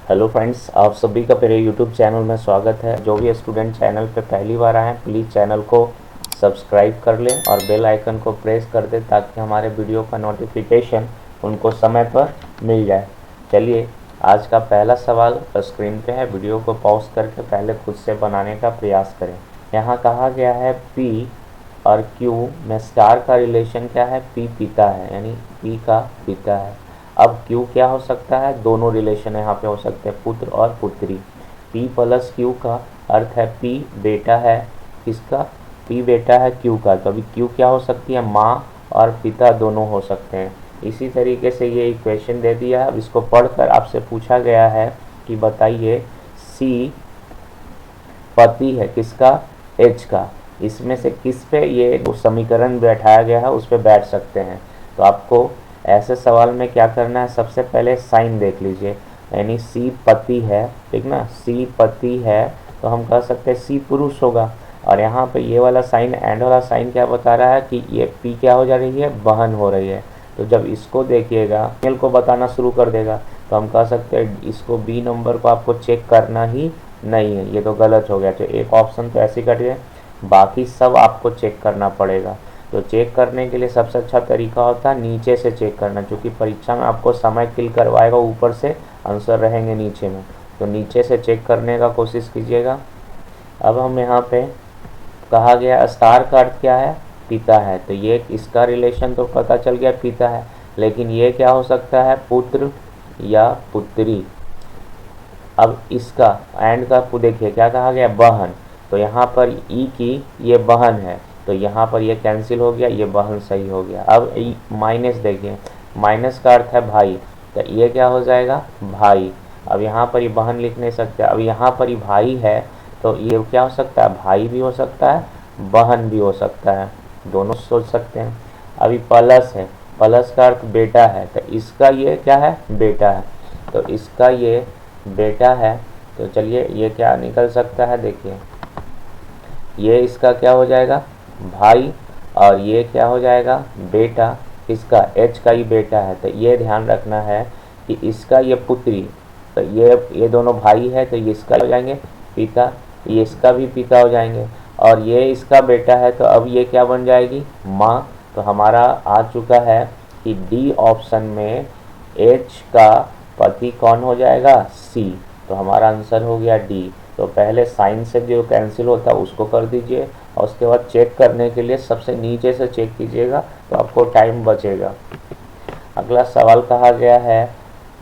Hello friends, आप सभी का मेरे यूट्यूब चैनल में स्वागत है। जो भी स्टूडेंट चैनल पे पहली बार आए हैं प्लीज़ चैनल को सब्सक्राइब कर लें और बेल आइकन को प्रेस कर दें ताकि हमारे वीडियो का नोटिफिकेशन उनको समय पर मिल जाए। चलिए, आज का पहला सवाल स्क्रीन पे है। वीडियो को पॉज करके पहले खुद से बनाने का प्रयास करें। यहाँ कहा गया है P और Q में स्टार का रिलेशन क्या है? P पिता है, यानी P का पिता है। अब Q क्या हो सकता है? दोनों रिलेशन यहाँ पे हो सकते हैं, पुत्र और पुत्री। P प्लस Q का अर्थ है P बेटा है किसका? P बेटा है Q का। तो अभी Q क्या हो सकती है? माँ और पिता दोनों हो सकते हैं। इसी तरीके से ये इक्वेशन दे दिया है। अब इसको पढ़कर आपसे पूछा गया है कि बताइए C पति है किसका? H का। इसमें से किस पे ये समीकरण बैठाया गया है उस पे बैठ सकते हैं। तो आपको ऐसे सवाल में क्या करना है? सबसे पहले साइन देख लीजिए, यानी सी पति है, ठीक ना। सी पति है तो हम कह सकते हैं सी पुरुष होगा। और यहाँ पे ये वाला साइन, एंड वाला साइन क्या बता रहा है कि ये पी क्या हो जा रही है? बहन हो रही है। तो जब इसको देखिएगा मेल को बताना शुरू कर देगा तो हम कह सकते हैं इसको बी नंबर को आपको चेक करना ही नहीं है, ये तो गलत हो गया। तो एक ऑप्शन तो ऐसे कट गए, बाकी सब आपको चेक करना पड़ेगा। तो चेक करने के लिए सबसे अच्छा तरीका होता है नीचे से चेक करना, क्योंकि परीक्षा में आपको समय किल करवाएगा, ऊपर से आंसर रहेंगे नीचे में। तो नीचे से चेक करने का कोशिश कीजिएगा। अब हम यहाँ पे कहा गया स्टार का अर्थ क्या है? पिता है। तो ये इसका रिलेशन तो पता चल गया पिता है, लेकिन ये क्या हो सकता है? पुत्र या पुत्री। अब इसका एंड का देखिए क्या कहा गया? बहन। तो यहाँ पर ई की ये बहन है, तो यहाँ पर ये कैंसिल हो गया, ये बहन सही हो गया। अब माइनस देखिए, माइनस का अर्थ है भाई, तो ये क्या हो जाएगा? भाई। अब यहाँ पर ये बहन लिख नहीं सकते, अब यहाँ पर ये भाई है तो ये क्या हो सकता है? भाई भी हो सकता है, बहन भी हो सकता है, दोनों सोच सकते हैं। अभी प्लस है, प्लस का अर्थ बेटा है, तो इसका ये क्या है? बेटा है। तो इसका ये बेटा है, तो चलिए ये क्या निकल सकता है? देखिए ये इसका क्या हो जाएगा? भाई। और ये क्या हो जाएगा? बेटा। इसका H का ही बेटा है, तो ये ध्यान रखना है कि इसका ये पुत्री, तो ये दोनों भाई है, तो ये इसका हो जाएंगे पिता, ये इसका भी पिता हो जाएंगे। और ये इसका बेटा है, तो अब ये क्या बन जाएगी? माँ। तो हमारा आ चुका है कि डी ऑप्शन में H का पति कौन हो जाएगा? C। तो हमारा आंसर हो गया डी। तो पहले साइन से जो कैंसिल होता है उसको कर दीजिए, और उसके बाद चेक करने के लिए सबसे नीचे से चेक कीजिएगा, तो आपको टाइम बचेगा। अगला सवाल कहा गया है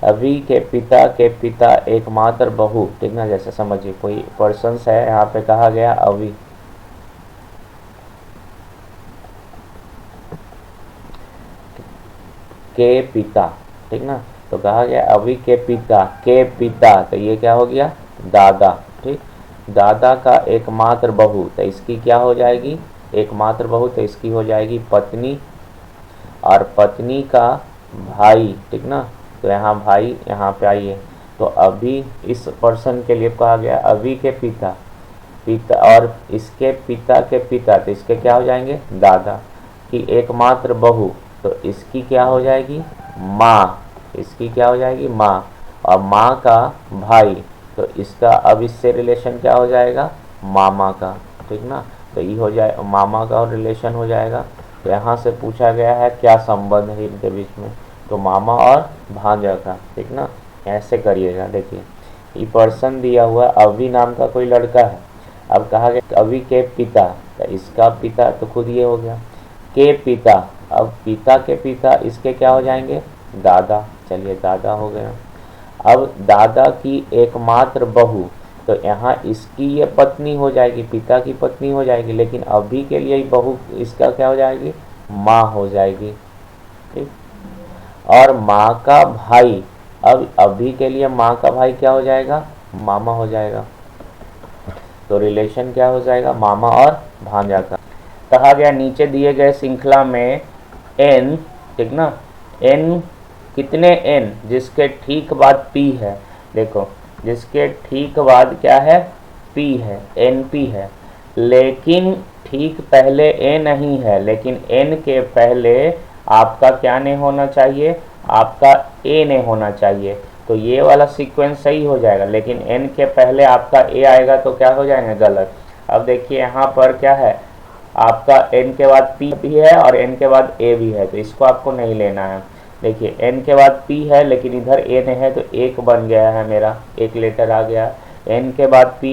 अवि के पिता एकमात्र बहू, ठीक ना। जैसे समझिए कोई पर्सन है, यहाँ पे कहा गया अवि, के पिता, ठीक ना। तो कहा गया अवि के पिता, तो ये क्या हो गया? दादा, ठीक। दादा का एकमात्र बहू, तो इसकी क्या हो जाएगी? एकमात्र बहू, तो इसकी हो जाएगी पत्नी। और पत्नी का भाई, ठीक ना। तो यहाँ भाई, यहाँ पे आइए, तो अभी इस पर्सन के लिए कहा गया अवि के पिता, और इसके पिता के पिता, तो इसके क्या हो जाएंगे? दादा की एकमात्र बहू, तो इसकी क्या हो जाएगी? माँ। इसकी क्या हो जाएगी? माँ। और माँ का भाई, तो इसका अब इससे रिलेशन क्या हो जाएगा? मामा का, ठीक ना। तो ये हो जाए मामा का और रिलेशन हो जाएगा। तो यहाँ से पूछा गया है क्या संबंध है इनके बीच में? तो मामा और भांजा का, ठीक ना। ऐसे करिएगा। देखिए ये पर्सन दिया हुआ अवि नाम का कोई लड़का है। अब कहा गया अवि के पिता, तो इसका पिता तो खुद ये हो गया के पिता। अब पिता के पिता इसके क्या हो जाएंगे? दादा। चलिए दादा हो गया। अब दादा की एकमात्र बहू, तो यहाँ इसकी ये पत्नी हो जाएगी, पिता की पत्नी हो जाएगी, लेकिन अभी के लिए बहू इसका क्या हो जाएगी? माँ हो जाएगी, ठीक। और माँ का भाई, अब अभी के लिए माँ का भाई क्या हो जाएगा? मामा हो जाएगा। तो रिलेशन क्या हो जाएगा? मामा और भांजा का। कहा गया नीचे दिए गए श्रृंखला में n, ठीक ना, n कितने n जिसके ठीक बाद p है। देखो जिसके ठीक बाद क्या है? p है, np है, लेकिन ठीक पहले a नहीं है, लेकिन n के पहले आपका क्या नहीं होना चाहिए? आपका a नहीं होना चाहिए। तो ये वाला सीक्वेंस सही हो जाएगा, लेकिन n के पहले आपका a आएगा तो क्या हो जाएगा, गलत। अब देखिए यहाँ पर क्या है, आपका n के बाद p भी है और n के बाद a भी है, तो इसको आपको नहीं लेना है। देखिए n के बाद p है लेकिन इधर a नहीं है, तो एक बन गया है मेरा, एक लेटर आ गया। n के बाद p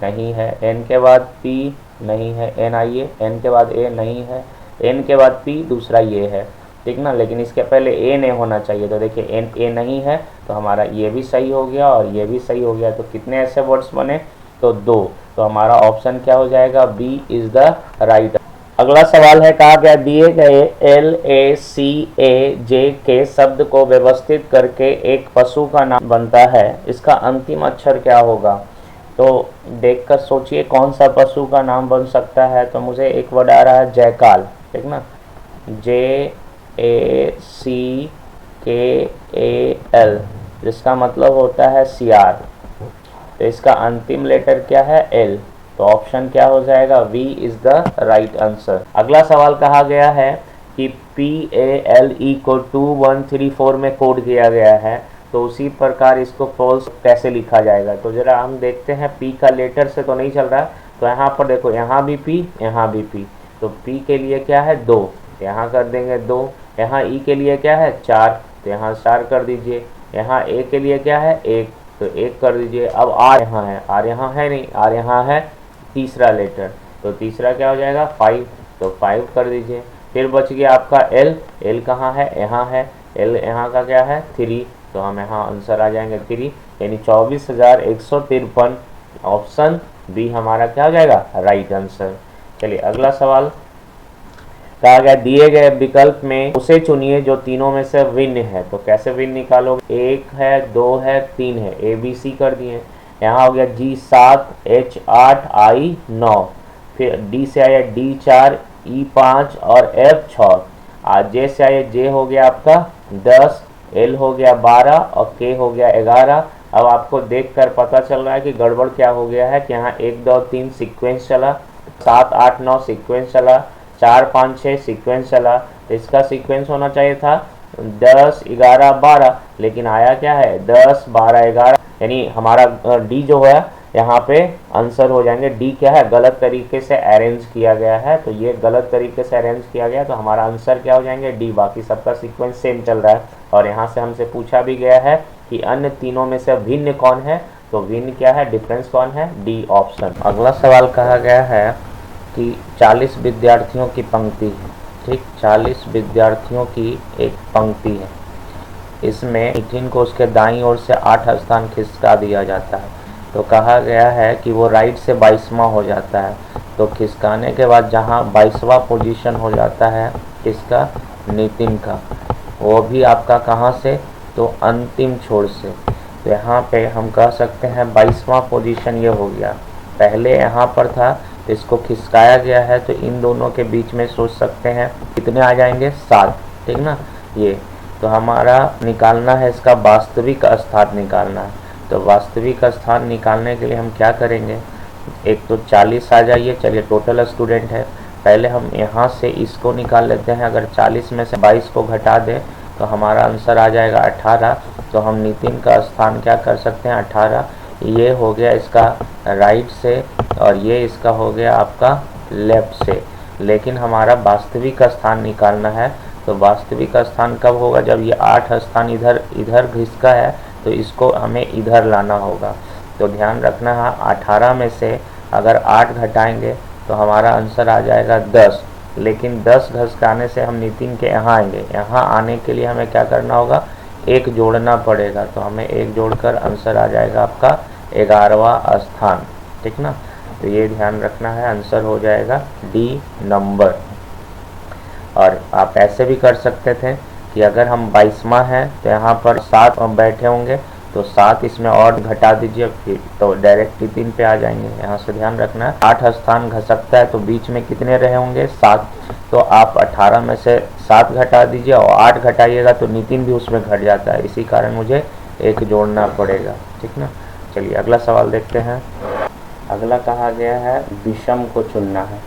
नहीं है, n के बाद p नहीं है, n आइए, n के बाद a नहीं है, n के बाद p दूसरा ये है, ठीक ना, लेकिन इसके पहले a नहीं होना चाहिए। तो देखिए n a नहीं है तो हमारा ये भी सही हो गया और ये भी सही हो गया। तो कितने ऐसे वर्ड्स बने, तो 2। तो हमारा ऑप्शन क्या हो जाएगा, बी इज द राइट। अगला सवाल है, कहा गया दिए गए LACAJ के शब्द को व्यवस्थित करके एक पशु का नाम बनता है, इसका अंतिम अक्षर क्या होगा। तो देखकर सोचिए कौन सा पशु का नाम बन सकता है। तो मुझे एक वर्ड आ रहा है जयकाल, ठीक ना, JACKAL, जिसका मतलब होता है सियार। तो इसका अंतिम लेटर क्या है, L। तो ऑप्शन क्या हो जाएगा, V is the right answer. अगला सवाल कहा गया है कि PALE को 2134 में कोड किया गया है, तो उसी प्रकार इसको फॉल्स कैसे लिखा जाएगा। तो जरा हम देखते हैं, P का लेटर से तो नहीं चल रहा, तो यहाँ पर देखो, यहाँ भी P, यहाँ भी P। तो P के लिए क्या है 2, यहाँ कर देंगे 2। यहाँ E के लिए क्या है 4, तो यहाँ 4 कर दीजिए। यहाँ A के लिए क्या है 1, तो 1 कर दीजिए। अब R यहाँ है, R यहाँ है नहीं, R यहाँ है तीसरा लेटर, तो तीसरा क्या हो जाएगा 5, तो 5 कर दीजिए। फिर बच गया आपका L, L कहाँ है, यहाँ है, L यहाँ का क्या है 3, तो हम यहाँ आंसर आ जाएंगे 3, यानी 24,153। ऑप्शन बी हमारा क्या हो जाएगा, राइट आंसर। चलिए अगला सवाल, कहा गया दिए गए विकल्प में उसे चुनिए जो तीनों में से भिन्न है। तो कैसे भिन्न निकालोगे, 1 है, 2 है, 3 है, ABC कर दिए। यहाँ हो गया G 7, H 8, I 9, फिर D से आया D 4, E 5 और F 6। J से आया J हो गया आपका 10, L हो गया 12 और K हो गया 11। अब आपको देखकर पता चल रहा है कि गड़बड़ क्या हो गया है कि यहाँ 1 2 3 सीक्वेंस चला, 7 8 9 सीक्वेंस चला, 4 5 6 सीक्वेंस चला। तो इसका सीक्वेंस होना चाहिए था 10 11 12, लेकिन आया क्या है 10 12 11, यानी हमारा डी जो है यहाँ पे आंसर हो जाएंगे। डी क्या है, गलत तरीके से अरेंज किया गया है, तो ये गलत तरीके से अरेंज किया गया, तो हमारा आंसर क्या हो जाएंगे डी। बाकी सबका सीक्वेंस सेम चल रहा है। और यहाँ से हमसे पूछा भी गया है कि अन्य तीनों में से भिन्न कौन है, तो भिन्न क्या है, डिफरेंस कौन है, डी ऑप्शन। अगला सवाल कहा गया है कि 40 विद्यार्थियों की पंक्ति है, ठीक, 40 विद्यार्थियों की एक पंक्ति है, इसमें नितिन को उसके दाईं ओर से 8 स्थान खिसका दिया जाता है। तो कहा गया है कि वो राइट से 22वां हो जाता है। तो खिसकाने के बाद जहाँ 22वां पोजीशन हो जाता है किसका, नितिन का, वो भी आपका कहाँ से, तो अंतिम छोर से। तो यहाँ पे हम कह सकते हैं 22वां पोजीशन ये हो गया, पहले यहाँ पर था, इसको खिसकाया गया है, तो इन दोनों के बीच में सोच सकते हैं कितने आ जाएंगे 7, ठीक ना ये। तो हमारा निकालना है इसका वास्तविक स्थान निकालना है। तो वास्तविक स्थान निकालने के लिए हम क्या करेंगे, एक तो 40 आ जाइए, चलिए टोटल स्टूडेंट है, पहले हम यहाँ से इसको निकाल लेते हैं। अगर 40 में से 22 को घटा दें तो हमारा आंसर आ जाएगा 18। तो हम नितिन का स्थान क्या कर सकते हैं 18, ये हो गया इसका राइट से और ये इसका हो गया आपका लेफ्ट से। लेकिन हमारा वास्तविक स्थान निकालना है, तो वास्तविक स्थान कब होगा, जब ये 8 स्थान इधर इधर घिसका है, तो इसको हमें इधर लाना होगा। तो ध्यान रखना है 18 में से अगर 8 घटाएंगे तो हमारा आंसर आ जाएगा 10। लेकिन 10 घसकाने से हम नितिन के यहाँ आएंगे, यहाँ आने के लिए हमें क्या करना होगा, 1 जोड़ना पड़ेगा। तो हमें 1 जोड़कर आंसर आ जाएगा आपका 11वां स्थान, ठीक ना। तो ये ध्यान रखना है, आंसर हो जाएगा डी नंबर। और आप ऐसे भी कर सकते थे कि अगर हम 22वां हैं तो यहाँ पर 7 बैठे होंगे, तो 7 इसमें और घटा दीजिए, फिर तो डायरेक्ट 3 पे आ जाएंगे। यहाँ से ध्यान रखना है 8 स्थान घसकता है, तो बीच में कितने रहे होंगे 7। तो आप 18 में से 7 घटा दीजिए और 8 घटाइएगा तो नितिन भी उसमें घट जाता है, इसी कारण मुझे 1 जोड़ना पड़ेगा, ठीक ना। चलिए अगला सवाल देखते हैं। अगला कहा गया है विषम को चुनना है।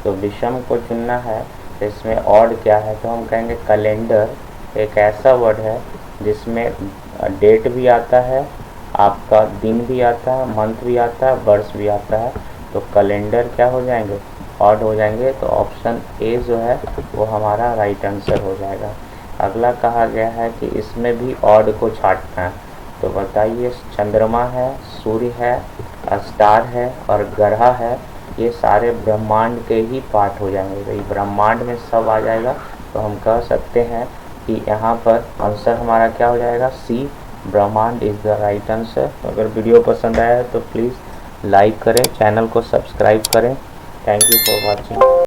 तो विषम को चुनना है, तो इसमें ऑड क्या है, तो हम कहेंगे कैलेंडर एक ऐसा वर्ड है जिसमें डेट भी आता है, आपका दिन भी आता है, मंथ भी आता है, वर्ष भी आता है। तो कैलेंडर क्या हो जाएंगे, ऑड हो जाएंगे। तो ऑप्शन ए जो है वो हमारा राइट आंसर हो जाएगा। अगला कहा गया है कि इसमें भी ऑड को छांटना है। तो बताइए, चंद्रमा है, सूर्य है, स्टार है और ग्रह है, ये सारे ब्रह्मांड के ही पार्ट हो जाएंगे। तो ये ब्रह्मांड में सब आ जाएगा। तो हम कह सकते हैं कि यहाँ पर आंसर हमारा क्या हो जाएगा, सी, ब्रह्मांड इज़ द राइट आंसर। अगर वीडियो पसंद आया है तो प्लीज़ लाइक करें, चैनल को सब्सक्राइब करें। Thank you for watching.